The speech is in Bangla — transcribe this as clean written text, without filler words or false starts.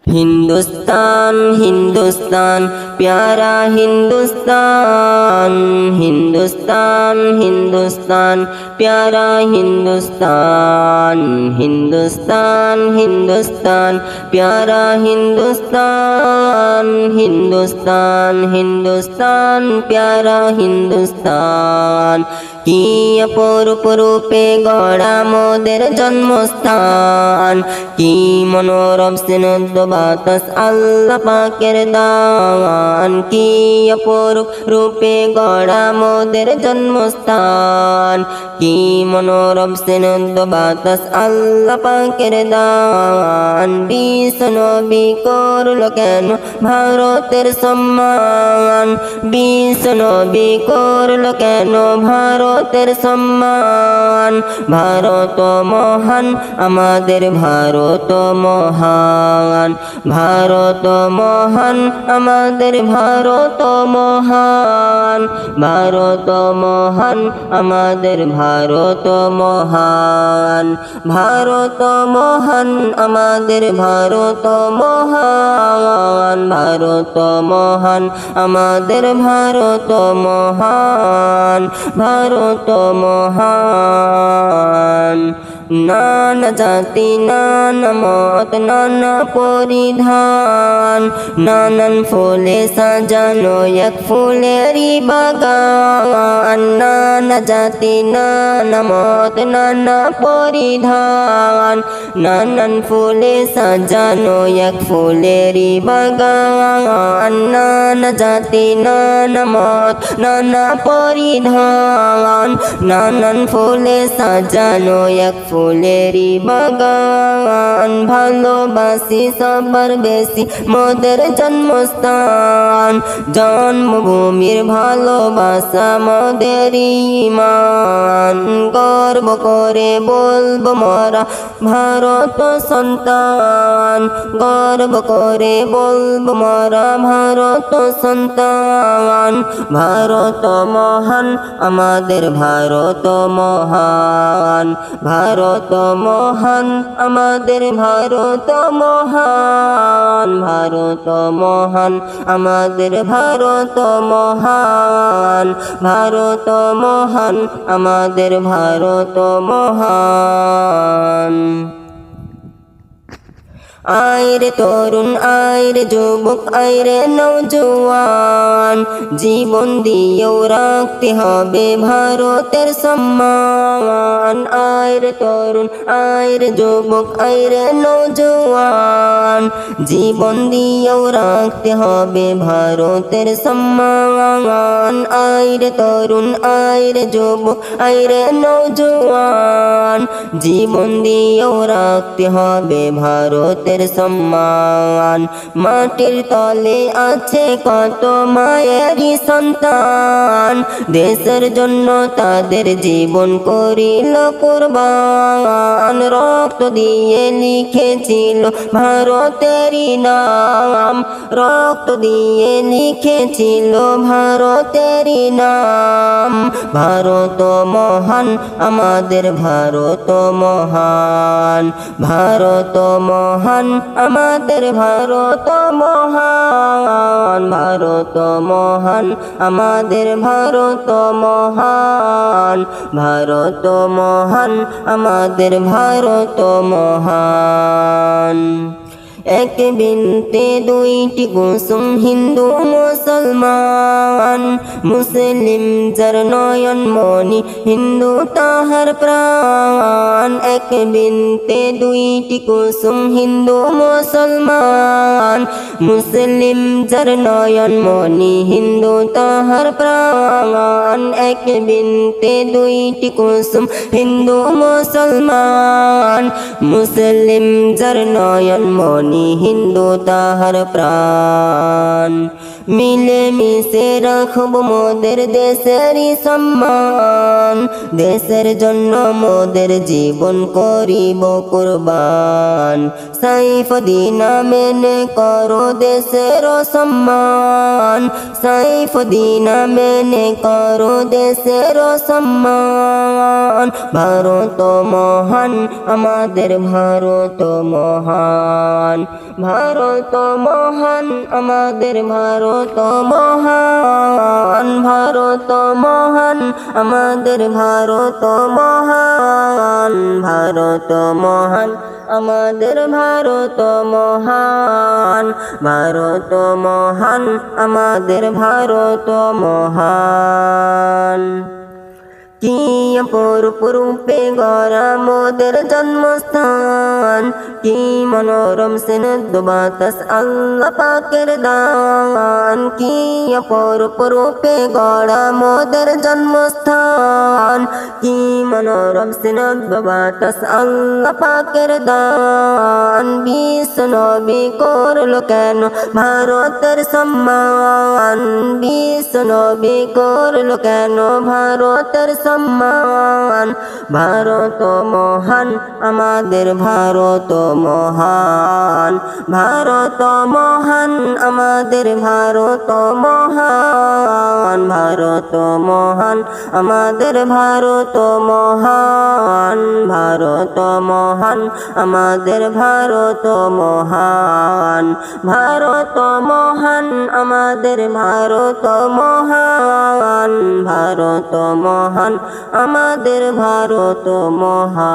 हिंदुस्तान हिंदुस्तान प्यारा हिंदुस्तान, हिंदुस्तान हिंदुस्तान प्यारा हिंदुस्तान, हिंदुस्तान हिंदुस्तान प्यारा हिंदुस्तान, हिंदुस्तान हिंदुस्तान प्यारा हिंदुस्तान। কি অপরূপ রূপে গড়া মোদের জন্মস্থান, কি মনোরম স্নিগ্ধ বাতাস আল্লাহ পাকের দান, কি অপরূপ রূপে গড়া মোদের জন্মস্থান, কি মনোরম স্নিগ্ধ বাতাস আল্লাহ পাকের দান। বিশ্ব নবী করল কেন ভারতের সম্মান, বিশ্ব নবী করল কেন ভারতের সম্মান। ভারত মহান আমাদের ভারত মহান, ভারত মহান আমাদের ভারত মহান, ভারত মহান আমাদের ভারত মহান, ভারত মহান আমাদের ভারত মহান, ভারত মহান আমাদের ভারত মহান, ভারত মহান। নানা জাতি নানা মত নানা পরিধান, নানান ফুলে সাজানো এক ফুলেরই বাগান। নানা জাতি নানা মত নানা পরিধান, নানান ফুলে সাজানো এক ফুলেরই বাগান। নানা জাতি নানা মত নানা পরিধান, নানান ফুলে সাজানো এক ফুলেরই বাগান। ভালোবাসি সবার বেশি মোদের জন্মস্থান, জন্মভূমির ভালোবাসা মোদের ঈমান। গর্ব করে বলবো মোরা ভারত সন্তান, গর্ব করে বলবো মোরা ভারত সন্তান। ভারত মহান আমাদের ভারত মহান, ভারত মহান আমাদের ভারত মহান, ভারত মহান আমাদের ভারত মহান, ভারত মহান আমাদের ভারত মহান। আইরে তরুণ আইরে যুবক আইরে নওজোয়ান, জীবন দিয়েও রাখতে হবে ভারতের সম্মান। আইরে তরুণ আইরে যুবক আইরে নওজোয়ান, জীবন দিয়েও রাখতে হবে ভারতের সম্মান। আইরে তরুণ আইরে যুবক আইরে নওজোয়ান, জীবন দিয়েও রাখতে হবে ভারতের সম্মান। মাটির তলে আছে কত মায়েরই সন্তান, দেশের জন্য তাদের জীবন করিল কুরবান। রক্ত দিয়ে লিখেছিল ভারতেরই নাম, রক্ত দিয়ে লিখেছিল ভারতেরই নাম। ভারত মহান আমাদের ভারত মহান, ভারত মহান আমাদের ভারত মহান, ভারত মহান আমাদের ভারত মহান, ভারত মহান আমাদের ভারত মহান। এক বিনতে দুইটি কুসুম হিন্দু মুসলমান, মুসলিম যার নয়ন মনি হিন্দু তাহার প্রাণ। এক বিনতে দুইটি কুসুম হিন্দু মুসলমান, মুসলিম যার নয়ন মনি হিন্দু তাহার প্রাণ। এক বিনতে দুইটি কুসুম হিন্দু মুসলমান, মুসলিম যার নয়ন মনি হিন্দু তাহার প্রাণ। মিলে মিশে রাখব মোদের দেশেরই সম্মান, দেশের জন্য মোদের জীবন করিব কুরবান। সাইফুদ্দিন মেনে করো দেশের সম্মান, সাইফুদ্দিন মেনে করো দেশের সম্মান। ভারত মহান, আমাদের ভারত মহান, ভারত মহান, আমাদের ভারত মহান, ভারত মহান, আমাদের ভারত মহান, ভারত মহান, আমাদের ভারত মহান, ভারত মহান, আমাদের ভারত মহান। কি অপরূপ রূপে গড়া মোদের জন্মস্থান, কি মনোরম স্নিগ্ধ বাতাস আল্লাহ পাকের দান, কি অপরূপ রূপে গড়া মোদের জন্মস্থান, কি মনোরম স্নিগ্ধ বাতাস আল্লাহ পাকের দান। বিশ্ব নবী করলো কেন ভারতের সম্মান, বিশ্ব নবী করলো কেন ভারতের সম্মান। ভারত মহান, আমাদের ভারত মহান, ভারত মহান, আমাদের ভারত মহান, ভারত মহান, আমাদের ভারত মহান, ভারত মহান, আমাদের ভারত মহান, ভারত মহান, আমাদের ভারত মহান, ভারত মহান, আমাদের ভারত মহান।